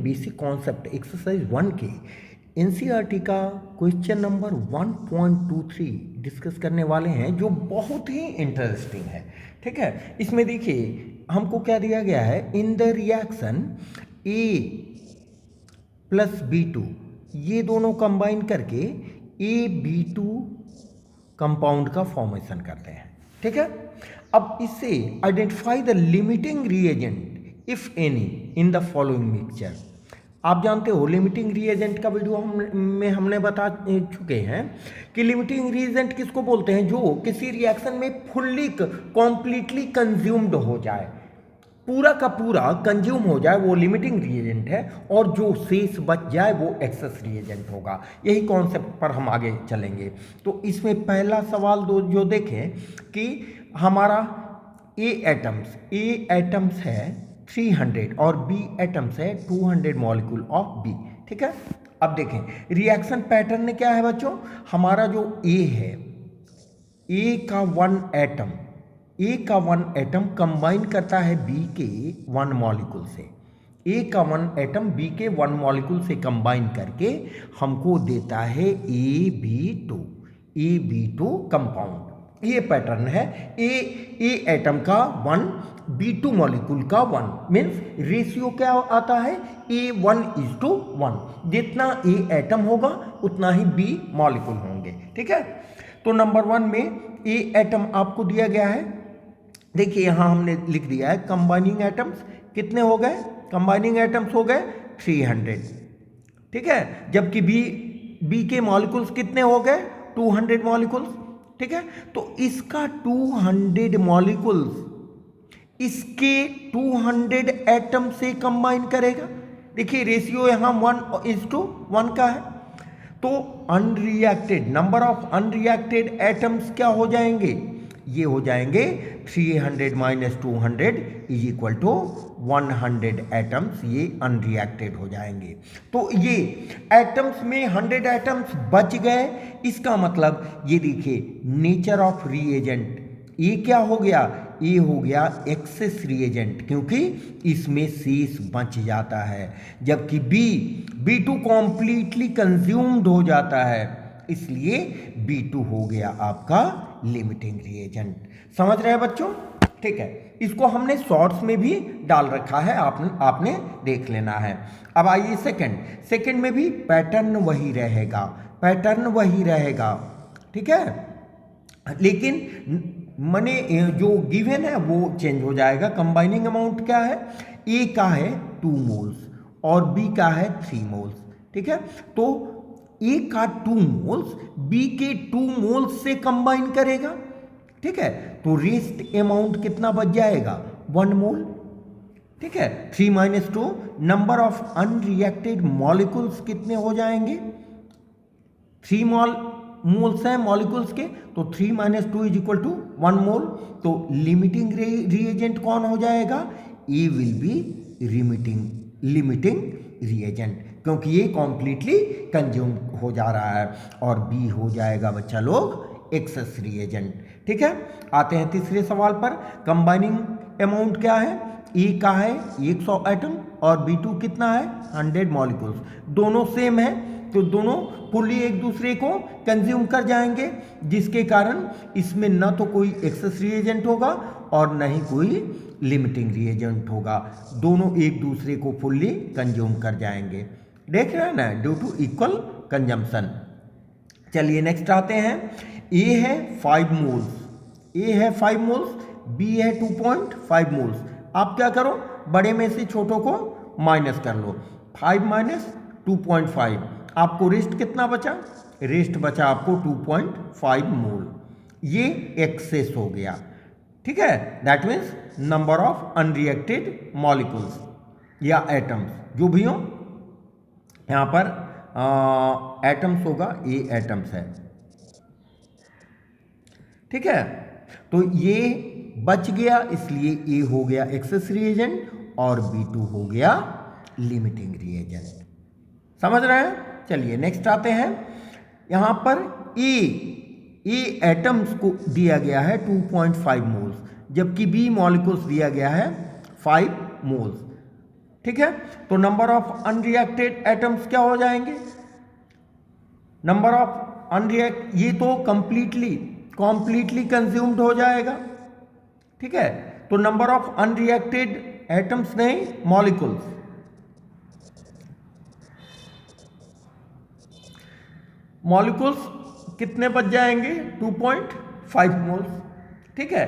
Basic concept exercise 1 के NCERT का question number 1.23 discuss करने वाले हैं, जो बहुत ही इंटरेस्टिंग है। ठीक है, इसमें देखिए हमको क्या दिया गया है, in the reaction A plus B2, ये दोनों कंबाइन करके AB2 कंपाउंड का फॉर्मेशन करते हैं। ठीक है, अब इससे identify the limiting reagent if any in the following mixture. आप जानते हो लिमिटिंग रिएजेंट का वीडियो में हमने बता चुके हैं कि लिमिटिंग रिएजेंट किसको बोलते हैं, जो किसी रिएक्शन में फुल्ली कॉम्प्लीटली कंज्यूम्ड हो जाए, पूरा का पूरा कंज्यूम हो जाए, वो लिमिटिंग रिएजेंट है, और जो शेष बच जाए वो एक्सेस रिएजेंट होगा। यही कॉन्सेप्ट पर हम आगे चलेंगे। तो इसमें पहला सवाल जो देखें कि हमारा ए एटम्स है 300 और बी एटम्स है 200 मॉलिक्यूल ऑफ बी। ठीक है, अब देखें रिएक्शन पैटर्न क्या है बच्चों, हमारा जो ए है, ए का वन एटम कंबाइन करता है बी के 1 मॉलिक्यूल से। ए का 1 एटम बी के 1 मॉलिक्यूल से कंबाइन करके हमको देता है AB2 कंपाउंड। ये पैटर्न है, ए एटम का 1, B2 मॉलिक्यूल का 1, मीन्स रेशियो क्या आता है, A1:1। जितना ए एटम होगा उतना ही बी मॉलिक्यूल होंगे। ठीक है, तो नंबर 1 में ए एटम आपको दिया गया है। देखिए यहां हमने लिख दिया है कंबाइनिंग एटम्स कितने हो गए, कंबाइनिंग एटम्स हो गए 300। ठीक है, जबकि बी के मॉलिक्यूल्स कितने हो गए, 200 मॉलिक्यूल्स। ठीक है, तो इसका 200 मॉलिक्यूल्स इसके 200 एटम से कंबाइन करेगा। देखिए रेशियो यहां 1:1 का है, तो unreacted number of unreacted atoms क्या हो जाएंगे, ये हो जाएंगे 300 - 200 = 100 एटम्स, ये अनरिएक्टेड हो जाएंगे। तो ये एटम्स में 100 एटम्स बच गए। इसका मतलब ये देखिए नेचर ऑफ रिएजेंट, ये क्या हो गया, ये हो गया एक्सेस रिएजेंट, क्योंकि इसमें शेष बच जाता है, जबकि B2 कॉम्प्लीटली कंज्यूम्ड हो जाता है, इसलिए B2 हो गया आपका लिमिटिंग रिएजेंट। समझ रहे हैं बच्चों? ठीक है, इसको हमने शॉर्ट्स में भी डाल रखा है, आपने देख लेना है। अब आइए सेकंड में भी पैटर्न वही रहेगा। ठीक है, लेकिन मने जो गिवन है वो चेंज हो जाएगा। कंबाइनिंग अमाउंट क्या है, ए का है 2 मोल्स और बी का है 3 मोल्स। ठीक है, तो ए का 2 मोल्स बी के 2 मोल्स से कंबाइन करेगा। ठीक है, तो रेस्ट अमाउंट कितना बच जाएगा, 1 मोल। ठीक है, 3 - 2 नंबर ऑफ अनरिएक्टेड मॉलिक्यूल्स कितने हो जाएंगे, 3 मोल्स हैं मॉलिक्यूल्स के, तो 3 - 2 = 1 मोल। तो लिमिटिंग रिएजेंट कौन हो जाएगा, ए विल बी लिमिटिंग रिएजेंट, क्योंकि ये कॉम्प्लीटली कंज्यूम हो जा रहा है, और बी हो जाएगा बच्चा लोग एक्सेस रिएजेंट। ठीक है, आते हैं तीसरे सवाल पर। कंबाइनिंग अमाउंट क्या है, ए का है 100 एटम और B2 कितना है 100 मॉलिक्यूल्स, दोनों सेम है, तो दोनों फुल्ली एक दूसरे को कंज्यूम कर जाएंगे, जिसके कारण इसमें न तो कोई एक्सेस रिएजेंट होगा और न ही कोई लिमिटिंग रिएजेंट होगा, दोनों एक दूसरे को फुल्ली कंज्यूम कर जाएंगे। देख रहे हैं ना, ड्यू टू इक्वल कंजम्पशन। चलिए नेक्स्ट आते हैं। ए है 5 मोल्स, बी है 2.5 मोल्स। आप क्या करो, बड़े में से छोटों को माइनस कर लो, 5 - 2.5, आपको रेस्ट कितना बचा, रेस्ट बचा आपको 2.5 मोल, ये एक्सेस हो गया। ठीक है, that means number of unreacted molecules या एटम्स जो भी हो, यहां पर एटम्स होगा, ए एटम्स है। ठीक है, तो ये बच गया, इसलिए ए हो गया एक्सेस रिएजेंट और B2 हो गया लिमिटिंग रिएजेंट। समझ रहे हैं? चलिए नेक्स्ट आते हैं। यहां पर ए एटम्स को दिया गया है 2.5 मोल्स, जबकि बी मॉलिक्यूल्स दिया गया है 5 मोल्स। ठीक है। तो नंबर ऑफ अनरिएक्टेड एटम्स क्या हो जाएंगे, नंबर ऑफ अनरिएक्ट, ये तो कंप्लीटली कंज्यूम्ड हो जाएगा, ठीक है। तो नंबर ऑफ अनरिएक्टेड एटम्स नहीं, मॉलिक्यूल्स, मॉलिक्यूल्स कितने बच जाएंगे, 2.5 मोल्स, ठीक है।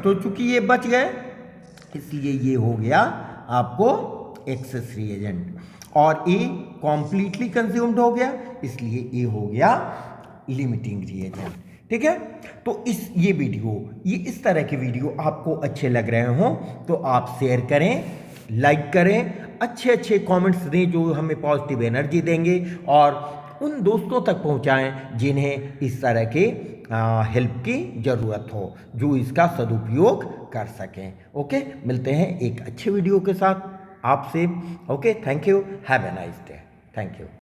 तो चूंकि ये बच गए इसलिए ये हो गया आपको एक्सेस रिएजेंट, और ए कॉम्प्लीटली कंज्यूम्ड हो गया इसलिए ए हो गया लिमिटिंग रिएजेंट, ठीक है। तो ये इस तरह के वीडियो आपको अच्छे लग रहे हों तो आप शेयर करें, लाइक करें, अच्छे कमेंट्स दें जो हमें पॉजिटिव एनर्जी देंगे, और उन दोस्तों तक पहुंचाएं जिन्हें इस तरह के हेल्प की ज़रूरत हो, जो इसका सदुपयोग कर सकें। ओके, मिलते हैं एक अच्छे वीडियो के साथ आपसे। Okay, thank you, have a nice day, thank you.